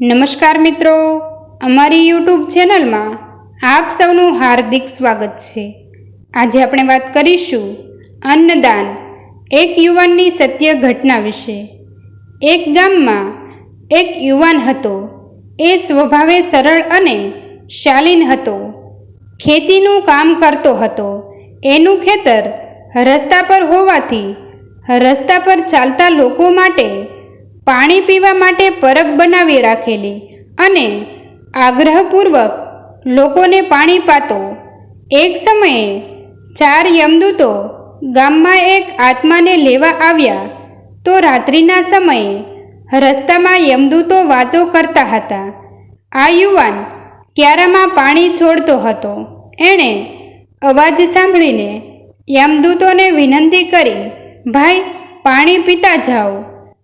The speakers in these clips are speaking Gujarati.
નમસ્કાર મિત્રો, અમારી યુટ્યુબ ચેનલમાં આપ સૌનું હાર્દિક સ્વાગત છે। આજે આપણે વાત કરીશું અન્નદાન, એક યુવાનની સત્ય ઘટના વિશે। એક ગામમાં એક યુવાન હતો। એ સ્વભાવે સરળ અને શાલીન હતો। ખેતીનું કામ કરતો હતો। એનું ખેતર રસ્તા પર હોવાથી રસ્તા પર ચાલતા લોકો માટે પાણી પીવા માટે પરબ બનાવી રાખેલી અને આગ્રહપૂર્વક લોકોને પાણી પાતો। એક સમયે 4 યમદૂતો ગામમાં એક આત્માને લેવા આવ્યા તો રાત્રિના સમયે રસ્તામાં યમદૂતો વાતો કરતા હતા। આ યુવાન ક્યારામાં પાણી છોડતો હતો। એણે અવાજ સાંભળીને યમદૂતોને વિનંતી કરી, ભાઈ, પાણી પીતા જાઓ।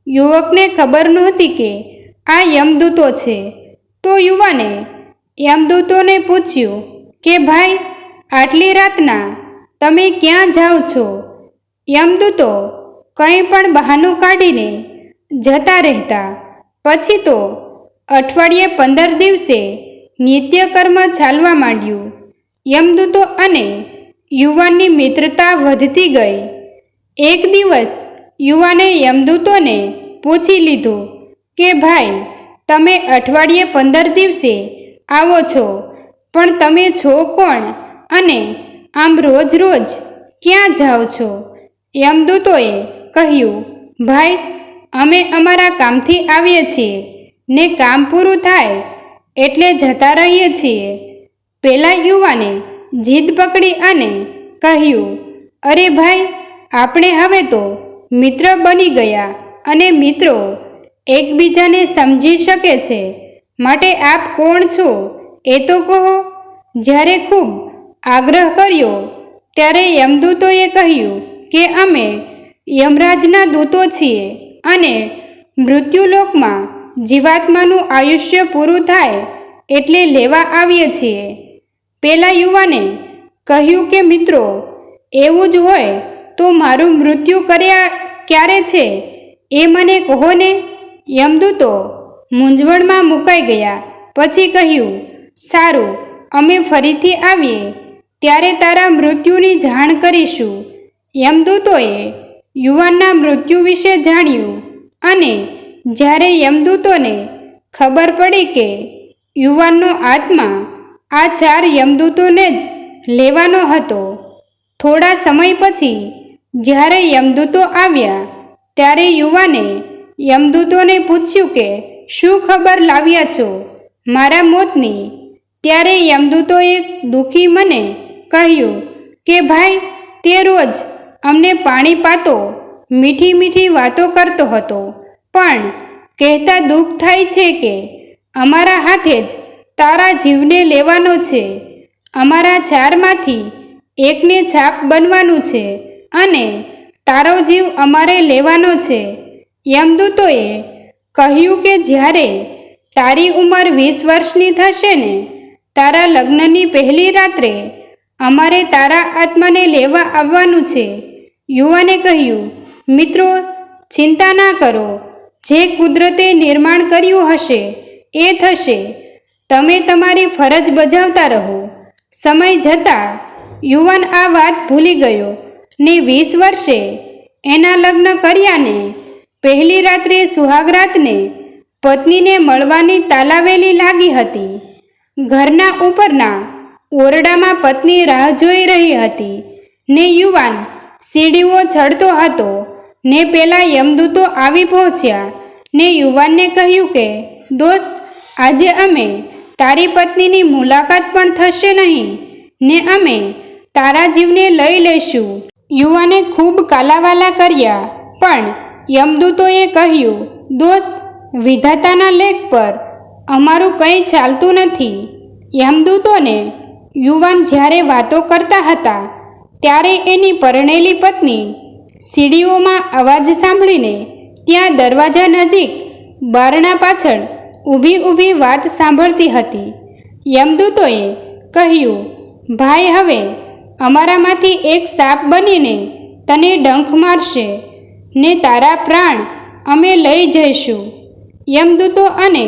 યુવકને ખબર નહોતી કે આ યમદૂતો છે, તો યુવાને યમદૂતોને પૂછ્યું કે ભાઈ, આટલી રાતના તમે ક્યાં જાઓ છો? યમદૂતો કંઈ પણ બહાનું કાઢીને જતા રહેતા। પછી તો અઠવાડિયે 15 દિવસે નિત્યકર્મ ચાલવા માંડ્યું। યમદૂતો અને યુવાનની મિત્રતા વધતી ગઈ। એક દિવસ યુવાને યમદૂતોને પૂછી લીધું કે ભાઈ, તમે અઠવાડિયે 15 દિવસે આવો છો, પણ તમે છો કોણ અને આમ રોજ રોજ ક્યાં જાઓ છો? યમદૂતોએ કહ્યું, ભાઈ, અમે અમારા કામથી આવીએ છીએ ને કામ પૂરું થાય એટલે જતા રહીએ છીએ। પેલા યુવાને જીદ પકડી અને કહ્યું, અરે ભાઈ, આપણે હવે તો મિત્ર બની ગયા અને મિત્રો એકબીજાને સમજી શકે છે, માટે આપ કોણ છો એ તો કહો। જ્યારે ખૂબ આગ્રહ કર્યો ત્યારે યમદૂતોએ કહ્યું કે અમે યમરાજના દૂતો છીએ અને મૃત્યુલોકમાં જીવાત્માનું આયુષ્ય પૂરું થાય એટલે લેવા આવીએ છીએ। પેલા યુવાને કહ્યું કે મિત્રો, એવું જ હોય તો મારું મૃત્યુ ક્યારે છે એ મને કહો ને। યમદૂતો મૂંઝવણમાં મુકાઈ ગયા। પછી કહ્યું, સારું, અમે ફરીથી આવીએ ત્યારે તારા મૃત્યુની જાણ કરીશું। યમદૂતોએ યુવાનના મૃત્યુ વિશે જાણ્યું અને જ્યારે યમદૂતોને ખબર પડી કે યુવાનનો આત્મા આ 4 યમદૂતોને જ લેવાનો હતો, થોડા સમય પછી જ્યારે યમદૂતો આવ્યા ત્યારે યુવાને યમદૂતોને પૂછ્યું કે શું ખબર લાવ્યા છો મારા મોતની? ત્યારે યમદૂતોએ દુઃખી મને કહ્યું કે ભાઈ, તે રોજ અમને પાણી પાતો, મીઠી મીઠી વાતો કરતો હતો, પણ કહેતા દુઃખ થાય છે કે અમારા હાથે જ તારા જીવને લેવાનો છે। અમારા 4માંથી એકને છાપ બનવાનું છે અને તારો જીવ અમારે લેવાનો છે। યમદૂતોએ કહ્યું કે જ્યારે તારી ઉંમર 20 વર્ષની થશે ને તારા લગ્નની પહેલી રાત્રે અમારે તારા આત્માને લેવા આવવાનું છે। યુવાને કહ્યું, મિત્રો, ચિંતા ના કરો, જે કુદરતે નિર્માણ કર્યું હશે એ થશે, તમે તમારી ફરજ બજાવતા રહો। સમય જતાં યુવાન આ વાત ભૂલી ગયો ને 20 વર્ષે એના લગ્ન કર્યાને પહેલી રાત્રે સુહાગરાતને પત્નીને મળવાની તાલાવેલી લાગી હતી। ઘરના ઉપરના ઓરડામાં પત્ની રાહ જોઈ રહી હતી ને યુવાન સીડીઓ ચડતો હતો ને પેલા યમદૂતો આવી પહોંચ્યા ને યુવાનને કહ્યું કે દોસ્ત, આજે અમે તારી પત્નીની મુલાકાત પણ થશે નહીં ને અમે તારા જીવને લઈ લઈશું। યુવાને ખૂબ કાલાવાલા કર્યા, પણ યમદૂતોએ કહ્યું, દોસ્ત, વિધાતાના લેખ પર અમારું કંઈ ચાલતું નથી। યમદૂતોને યુવાન જ્યારે વાતો કરતા હતા ત્યારે એની પરણેલી પત્ની સીડીઓમાં અવાજ સાંભળીને ત્યાં દરવાજા નજીક બારણા પાછળ ઊભી વાત સાંભળતી હતી। યમદૂતોએ કહ્યું, ભાઈ, હવે અમારામાંથી એક સાપ બનીને તને ડંખ મારશે ને તારા પ્રાણ અમે લઈ જઈશું। યમદૂતો અને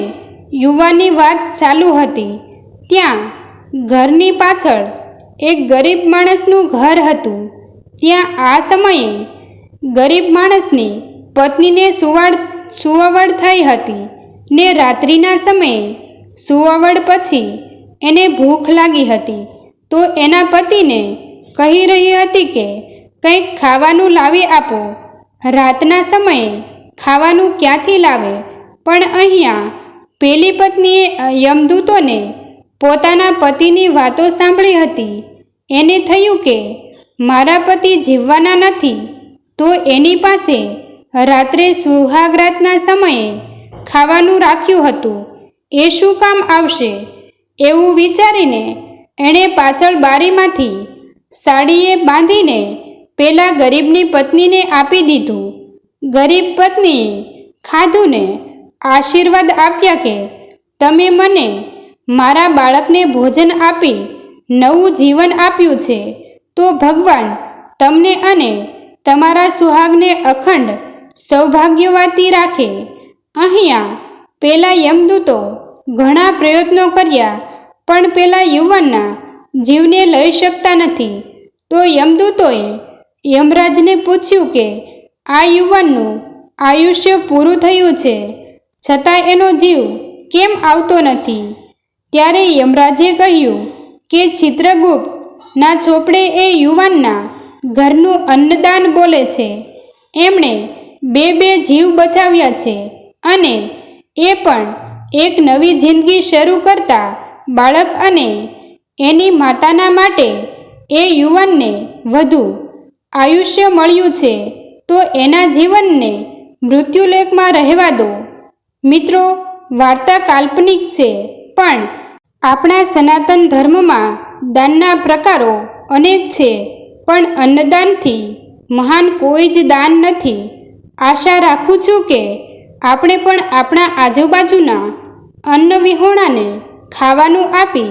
યુવાનની વાત ચાલુ હતી ત્યાં ઘરની પાછળ એક ગરીબ માણસનું ઘર હતું. ત્યાં આ સમયે ગરીબ માણસની પત્નીને સુવાવડ થઈ હતી ને રાત્રિના સમયે સુવાવડ પછી એને ભૂખ લાગી હતી. તો એના પતિને કહી રહી હતી કે કંઈક ખાવાનું લાવી આપો. રાતના સમયે ખાવાનું ક્યાંથી લાવે? પણ અહીંયા પેલી પત્નીએ યમદૂતોને પોતાના પતિની વાતો સાંભળી હતી. એને થયું કે મારા પતિ જીવવાના નથી, તો એની પાસે રાત્રે સુહાગરાતના સમયે ખાવાનું રાખ્યું હતું, એ શું કામ આવશે? એવું વિચારીને એણે પાછળ બારીમાંથી સાડીએ બાંધીને પેલા ગરીબની પત્નીને આપી દીધું. ગરીબ પત્નીએ ખાધું ને આશીર્વાદ આપ્યા કે તમે મને મારા બાળકને ભોજન આપી નવું જીવન આપ્યું છે, તો ભગવાન તમને અને તમારા સુહાગને અખંડ સૌભાગ્યવતી રાખે. અહીંયા પેલા યમદૂતો ઘણા પ્રયત્નો કર્યા પણ પેલા યુવાનના જીવને લઈ શકતા નથી. તો યમદૂતોએ યમરાજને પૂછ્યું કે આ યુવાનનું આયુષ્ય પૂરું થયું છે, છતાં એનો જીવ કેમ આવતો નથી? ત્યારે યમરાજે કહ્યું કે ચિત્રગુપ્તના ચોપડે એ યુવાનના ઘરનું અન્નદાન બોલે છે. એમણે બે જીવ બચાવ્યા છે અને એ પણ એક નવી જિંદગી શરૂ કરતા બાળક અને એની માતાના માટે એ યુવાનને વધુ આયુષ્ય મળ્યું છે, તો એના જીવનને મૃત્યુલોકમાં રહેવા દો. મિત્રો, વાર્તા કાલ્પનિક છે પણ આપણા સનાતન ધર્મમાં દાનના પ્રકારો અનેક છે, પણ અન્નદાનથી મહાન કોઈ જ દાન નથી. આશા રાખું છું કે આપણે પણ આપણા આજુબાજુના અન્ન વિહોણાને ખાવાનું આપી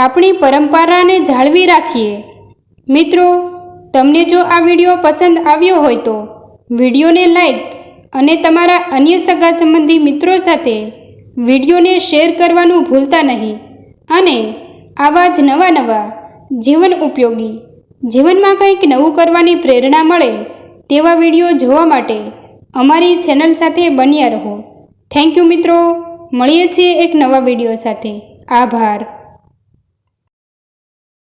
આપણી પરંપરાને જાળવી રાખીએ. મિત્રો, તમને જો આ વિડીયો પસંદ આવ્યો હોય તો વિડીયોને લાઈક અને તમારા અન્ય સગા સંબંધી મિત્રો સાથે વિડીયોને શેર કરવાનું ભૂલતા નહીં. અને આવા જ નવા જીવન ઉપયોગી, જીવનમાં કંઈક નવું કરવાની પ્રેરણા મળે તેવા વિડીયો જોવા માટે અમારી ચેનલ સાથે બન્યા રહો. થેન્ક યુ મિત્રો. મળીએ છીએ એક નવા વિડીયો સાથે. આભાર.